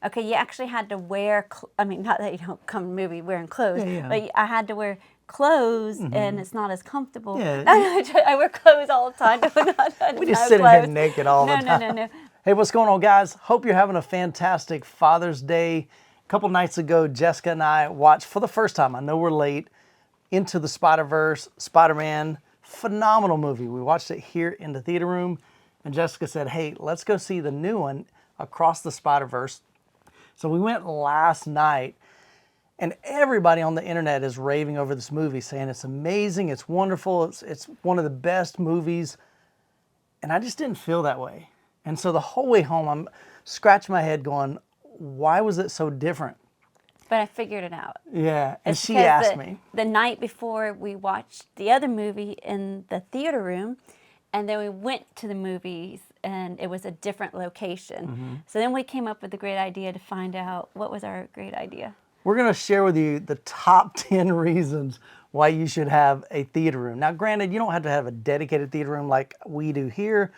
Okay, you actually had to wear, I mean, not that you don't come to the movie wearing clothes, but I had to wear clothes, and it's not as comfortable. Yeah. I wear clothes all the time. We just sit in here naked all the time. No. Hey, what's going on, guys? Hope you're having a fantastic Father's Day. A couple nights ago, Jessica and I watched for the first time, I know we're late, Into the Spider-Verse, Spider-Man. Phenomenal movie. We watched it here in the theater room, and Jessica said, hey, let's go see the new one, Across the Spider-Verse. So we went last night, and everybody on the internet is raving over this movie, saying it's amazing, it's wonderful, it's one of the best movies, and I just didn't feel that way. And so the whole way home, I'm scratching my head going, why was it so different? But I figured it out. Yeah, and It's she because asked me. The night before, we watched the other movie in the theater room, and then we went to the movies, and it was a different location. So then we came up with the great idea to find out what was our great idea. We're going to share with you the top 10 reasons why you should have a theater room. Now, granted, you don't have to have a dedicated theater room like we do here,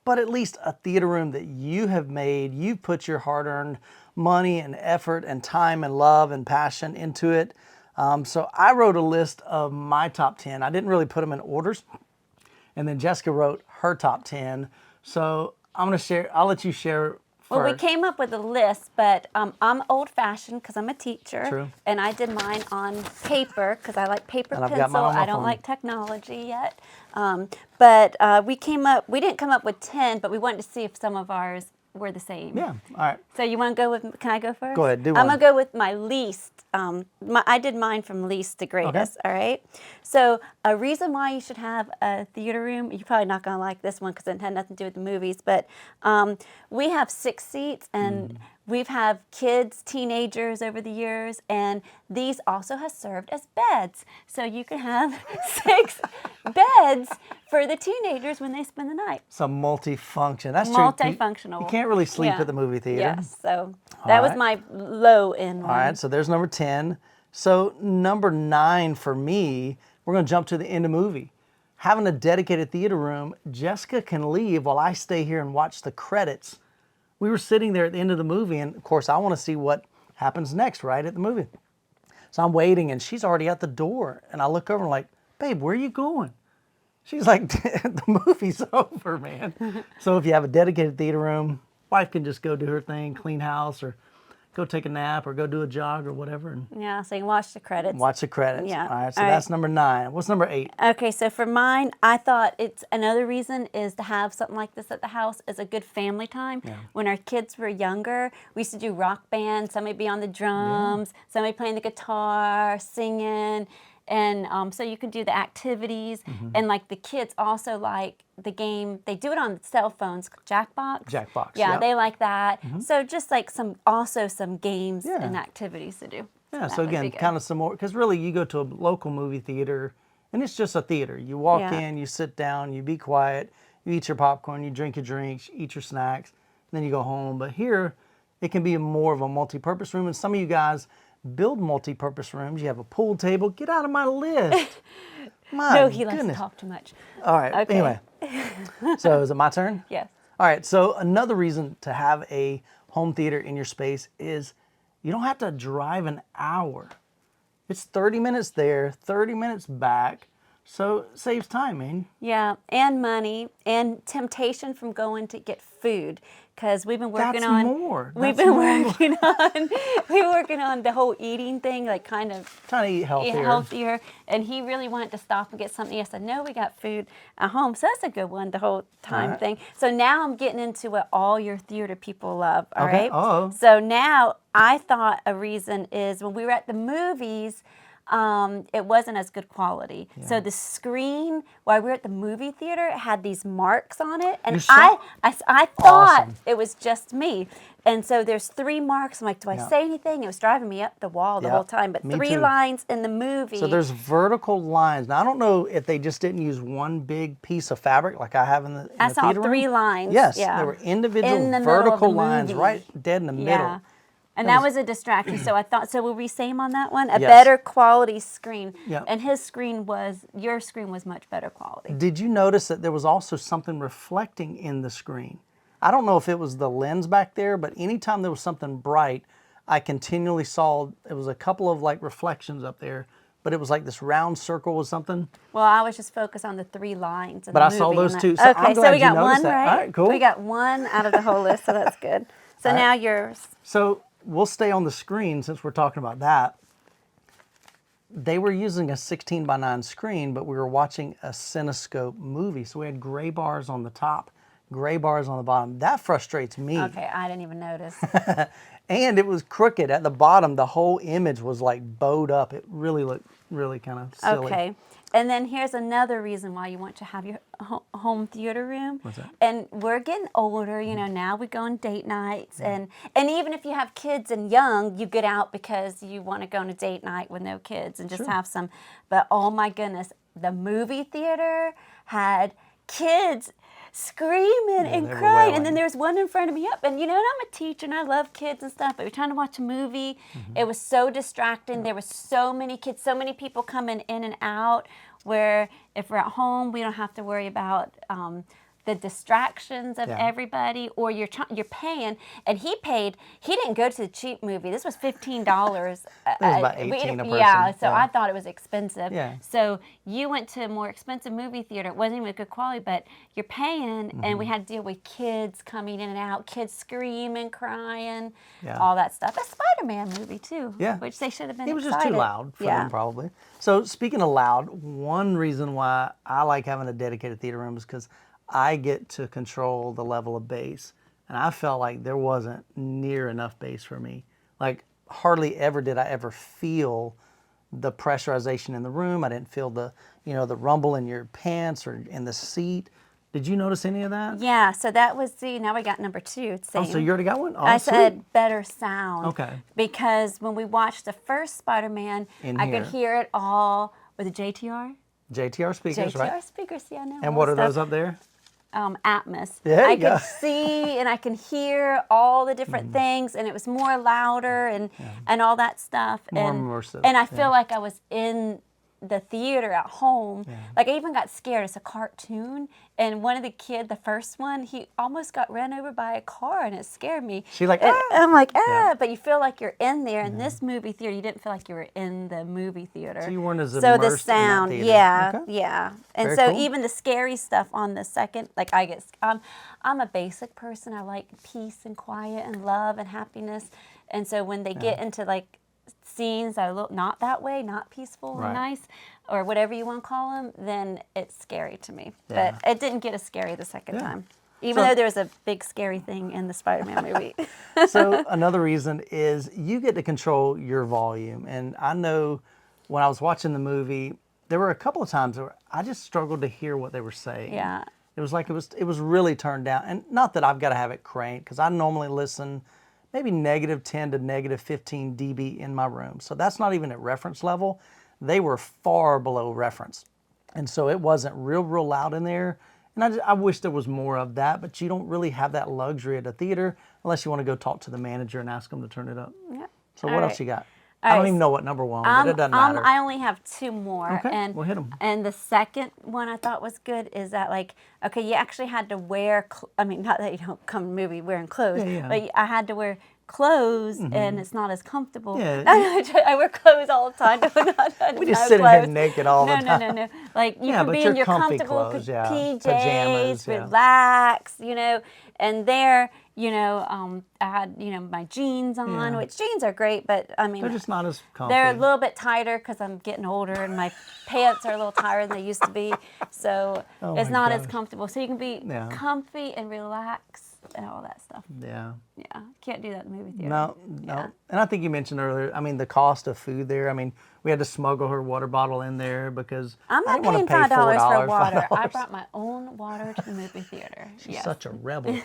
but at least a theater room that you have made, you've put your hard-earned money and effort and time and love and passion into it. So I wrote a list of my top 10. I didn't really put them in orders. And then Jessica wrote her top 10. So I'm going to share, I'll let you share first. Well, we came up with a list, but I'm old-fashioned because I'm a teacher. True. And I did mine on paper because I like paper And I've pencil. got mine on my I don't phone. like technology yet. But we didn't come up with 10, but we wanted to see if some of ours were the same. Yeah, all right. So you want to go with, can I go first? Go ahead, do I'm one. going to go with my least. I did mine from least to greatest, all right? So a reason why you should have a theater room, you're probably not going to like this one because it had nothing to do with the movies, but we have 6 seats, and we've had kids, teenagers over the years, and these also have served as beds. So you can have 6 beds for the teenagers when they spend the night. So multifunction. That's true. Multifunctional. You can't really sleep Yeah. at the movie theater. Yes, so that was right. my low end one. All right, so there's number 10. So number 9 for me, we're going to jump to the end of the movie. Having a dedicated theater room, Jessica can leave while I stay here and watch the credits. We were sitting there at the end of the movie, and of course I want to see what happens next, right, at the movie. So I'm waiting, and she's already at the door, and I look over and I'm like, babe, where are you going? She's like, the movie's over, man. So if you have a dedicated theater room, wife can just go do her thing, clean house, or go take a nap, or go do a jog, or whatever, and Yeah, so you can watch the credits. watch the credits. Yeah. All right, so All right. that's number 9. What's number 8? Okay, so for mine, I thought it's another reason is to have something like this at the house is a good family time. Yeah. When our kids were younger, we used to do rock band, somebody be on the drums, somebody playing the guitar, singing, and so you can do the activities, and like the kids also like the game, they do it on cell phones, Jackbox. Jackbox, Yeah, yep. they like that. So just like some games Yeah. and activities to do. Yeah, that so would be again, good. kind of some more, because really you go to a local movie theater, and it's just a theater. You walk Yeah. in, you sit down, you be quiet, you eat your popcorn, you drink your drinks, you eat your snacks, and then you go home. But here, it can be more of a multi-purpose room, and some of you guys build multi-purpose rooms. You have a pool table. Get out of my list. My No, he likes to goodness. talk too much. All right, Okay. anyway. So is it my turn? Yes. All right, so another reason to have a home theater in your space is you don't have to drive an hour. It's 30 minutes there, 30 minutes back, so it saves time, man. Yeah, and money and temptation from going to get food because we've been working That's on more. We've That's been more. working on the whole eating thing, like kind of Trying to eat healthier. healthier. And he really wanted to stop and get something. I said, no, we got food at home. So that's a good one, the whole time right. thing. So now I'm getting into what all your theater people love. All Okay. right. Uh-oh. So now I thought a reason is when we were at the movies. It wasn't as good quality. So the screen, while we were at the movie theater, it had these marks on it, and I thought Awesome. it was just me. And so there's 3 marks. I'm like, do I say anything? It was driving me up the wall the Yeah, whole time. But me 3 too. lines in the movie. So there's vertical lines. Now, I don't know if they just didn't use one big piece of fabric like I have in the I saw theater room. 3 lines. Yes, yeah. there were individual In the middle of vertical the lines movie. right dead in the Yeah. middle. And that was a distraction. So I thought, so were we same on that one? A Yes. better quality screen. Yep. And your screen was much better quality. Did you notice that there was also something reflecting in the screen? I don't know if it was the lens back there, but anytime there was something bright, I continually saw, it was a couple of like reflections up there, but it was like this round circle with something. Well, I was just focused on the 3 lines of But the I movie. saw those and too. that- So I'm okay, so glad we you got noticed one, that. right? All right, cool. We got one out of the whole list, so that's good. So All right. now yours. So we'll stay on the screen since we're talking about that. They were using a 16:9 screen, but we were watching a Cinescope movie. So we had gray bars on the top, gray bars on the bottom. That frustrates me. Okay, I didn't even notice. And it was crooked at the bottom. The whole image was like bowed up. It really looked really kind of silly. Okay. And then here's another reason why you want to have your home theater room. What's that? And we're getting older, you know, now we go on date nights. And even if you have kids and young, you get out because you want to go on a date night with no kids and just have some. But oh my goodness, the movie theater had kids screaming and they were crying. wailing. And then there was one in front of me up. And you know, and I'm a teacher and I love kids and stuff, but we're trying to watch a movie. It was so distracting. There were so many kids, so many people coming in and out, where if we're at home, we don't have to worry about the distractions of everybody, or you're paying. And he didn't go to the cheap movie. This was $15. That was about 18 a person. Yeah, so I thought it was expensive. Yeah. So you went to a more expensive movie theater. It wasn't even good quality, but you're paying, and we had to deal with kids coming in and out, kids screaming, crying, all that stuff. A Spider-Man movie too, which they should have been It was excited. just too loud for them probably. So speaking of loud, one reason why I like having a dedicated theater room is because I get to control the level of bass. And I felt like there wasn't near enough bass for me. Like hardly ever did I ever feel the pressurization in the room. I didn't feel the, you know, the rumble in your pants or in the seat. Did you notice any of that? Yeah, so that was now we got number 2. Oh, so you already got one? Oh, I sweet. said better sound. Okay. Because when we watched the first Spider-Man, I could hear it all with the JTR. JTR speakers, right? JTR speakers, yeah, I know. And what are those up there? Atmos. There you I go. could see and I can hear all the different things, and it was more louder and all that stuff. More and immersive, And I feel like I was in the theater at home. Like I even got scared. It's a cartoon, and one of the kids, the first one, he almost got ran over by a car, and it scared me. She like, and ah! I'm like, but you feel like you're in there. In this movie theater, you didn't feel like you were in the movie theater. So you weren't as So immersed the sound, in that theater. Okay. yeah. And Very so cool. even the scary stuff on the second, like I'm a basic person. I like peace and quiet and love and happiness. And so when they get into like scenes that are not that way, not peaceful and nice, or whatever you want to call them, then it's scary to me. Yeah. But it didn't get as scary the second time. Even though there was a big scary thing in the Spider-Man movie. So another reason is you get to control your volume. And I know when I was watching the movie, there were a couple of times where I just struggled to hear what they were saying. Yeah. It was like it was really turned down. And not that I've got to have it cranked, because I normally listen maybe -10 to -15 dB in my room. So that's not even at reference level. They were far below reference. And so it wasn't real loud in there. And I wish there was more of that, but you don't really have that luxury at a theater unless you want to go talk to the manager and ask them to turn it up. Yeah. So All what right. else you got? All I don't right, even know what number one, but it doesn't matter. I only have 2 more. Okay, and we'll hit 'em. And the second one I thought was good is that, like, okay, you actually had to wear, I mean, not that you don't come to the movie wearing clothes, but I had to wear clothes, and it's not as comfortable. Yeah. I wear clothes all the time. We just sit in here naked all the time. No. Like, you can but be you're in your comfy comfortable clothes, yeah. PJs, Pajamas, yeah. relax, you know, and there, you know, I had, you know, my jeans on, which jeans are great, but I mean, They're just not as comfy. they're a little bit tighter because I'm getting older and my pants are a little tighter than they used to be. So it's my not as gosh. comfortable. So you can be Yeah. comfy and relax and all that stuff. Yeah. Yeah. Can't do that in the movie theater. No. Yeah. And I think you mentioned earlier, I mean, the cost of food there. I mean, we had to smuggle her water bottle in there because I'm I not didn't want paying to pay $5 for $4, water. I $5. brought my own water to the movie theater. She's Yes. such a rebel.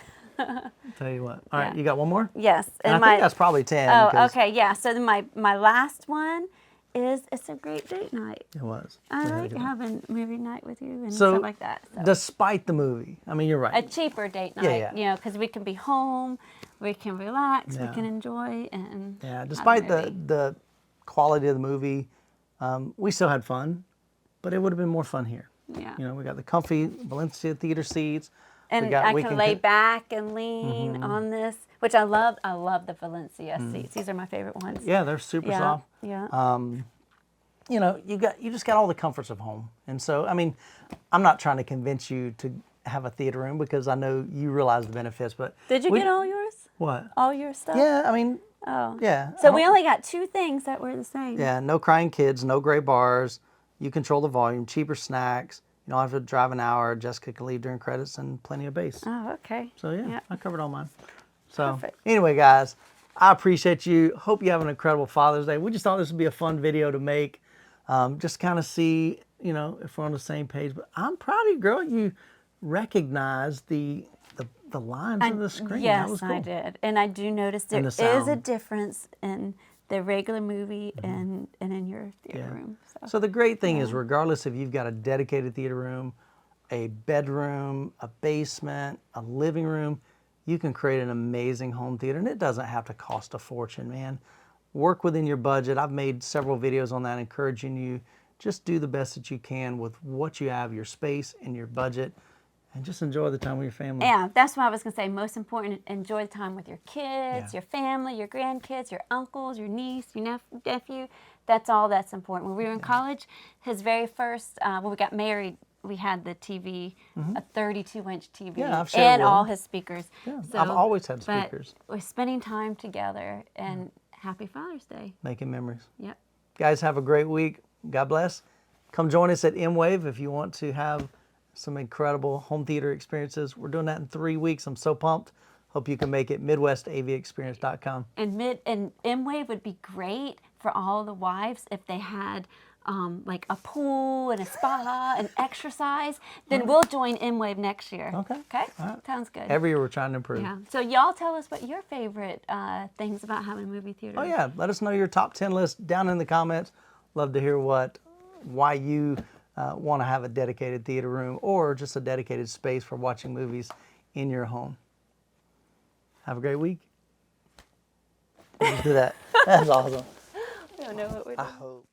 Tell you what. All right, Yeah. you got one more? Yes. And I think that's probably 10. Oh, 'cause okay. Yeah. So then my last one is it's a great date night. It was. I We had a like good one. having movie night with you and So, stuff like that. So. Despite the movie, I mean, you're A right. cheaper date night, Yeah. you know, because we can be home, we can relax, we Yeah. can enjoy, and Yeah, have a despite movie. the quality of the movie, we still had fun, but it would have been more fun here. Yeah. You know, we got the comfy Valencia theater seats. And I can lay back and lean on this, which I love. I love the Valencia seats. These are my favorite ones. Yeah, they're super soft. Yeah. You know, you just got all the comforts of home. And so, I mean, I'm not trying to convince you to have a theater room because I know you realize the benefits, but Did you get all yours? What? All your stuff? Yeah, I mean, yeah. So we only got 2 things that were the same. Yeah, no crying kids, no gray bars. You control the volume, cheaper snacks. You don't have to drive an hour. Jessica can leave during credits and plenty of bass. Oh, okay. So yeah, I covered all mine. So Perfect. anyway, guys, I appreciate you. Hope you have an incredible Father's Day. We just thought this would be a fun video to make. Just kind of see, you know, if we're on the same page. But I'm proud of you, girl. You recognize the lines of the screen. Yes, that was cool. I did. And I do notice there is a difference in the regular movie and in your theater room. So the great thing is, regardless if you've got a dedicated theater room, a bedroom, a basement, a living room, you can create an amazing home theater. And it doesn't have to cost a fortune, man. Work within your budget. I've made several videos on that encouraging you. Just do the best that you can with what you have, your space and your budget. And just enjoy the time with your family. Yeah, that's what I was going to say. Most important, enjoy the time with your kids, your family, your grandkids, your uncles, your niece, your nephew. That's all that's important. When we were in college, his very first, when we got married, we had the TV, a 32-inch TV, and all his speakers. Yeah, so, I've always had speakers. But we're spending time together, and happy Father's Day. Making memories. Yep. Guys, have a great week. God bless. Come join us at M-Wave if you want to have some incredible home theater experiences. We're doing that in 3 weeks. I'm so pumped. Hope you can make it. MidwestAVExperience.com. And M-Wave would be great for all the wives if they had like a pool and a spa and exercise. Then we'll join M-Wave next year. Okay. Okay? Right. Sounds good. Every year we're trying to improve. Yeah. So y'all tell us what your favorite things about having a movie theater. Oh yeah. Let us know your top 10 list down in the comments. Love to hear why you want to have a dedicated theater room or just a dedicated space for watching movies in your home. Have a great week. Let's do that. That's awesome. We don't know what we're doing. I hope.